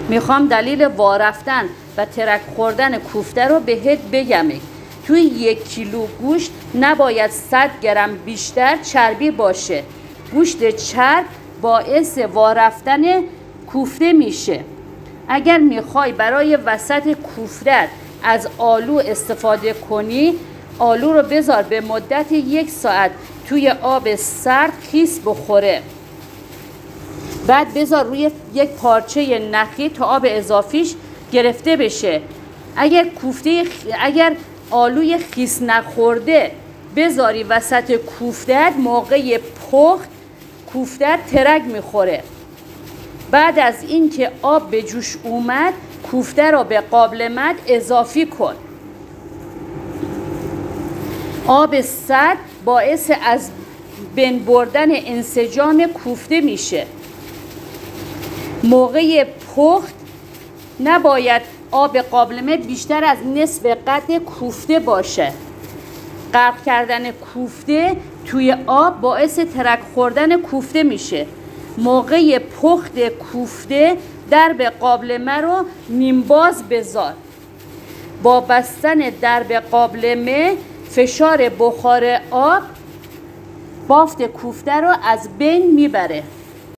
میخوام دلیل وارفتن و ترک خوردن کوفته رو بهت بگم. توی 1 کیلو گوشت نباید 100 گرم بیشتر چربی باشه. گوشت چرب باعث وارفتن کوفته میشه. اگر میخوای برای وسط کوفتت از آلو استفاده کنی، آلو رو بذار به مدت 1 ساعت توی آب سرد خیس بخوره. بعد بذار روی یک پارچه نخی تا آب اضافیش گرفته بشه. اگر آلوی خیس نخورده بذاری وسط کوفتت، موقع پخت کوفتت ترک میخوره. بعد از اینکه آب به جوش اومد، کوفته را به قابلمه اضافی کن. آب سرد باعث از بین بردن انسجام کوفته میشه. موقع پخت نباید آب قابلمه بیشتر از نصف قد کوفته باشه. غرق کردن کوفته توی آب باعث ترک خوردن کوفته میشه. موقع پخت کوفته درب قابلمه رو نیم باز بذار. با بستن درب قابلمه فشار بخار آب بافت کوفته رو از بین میبره.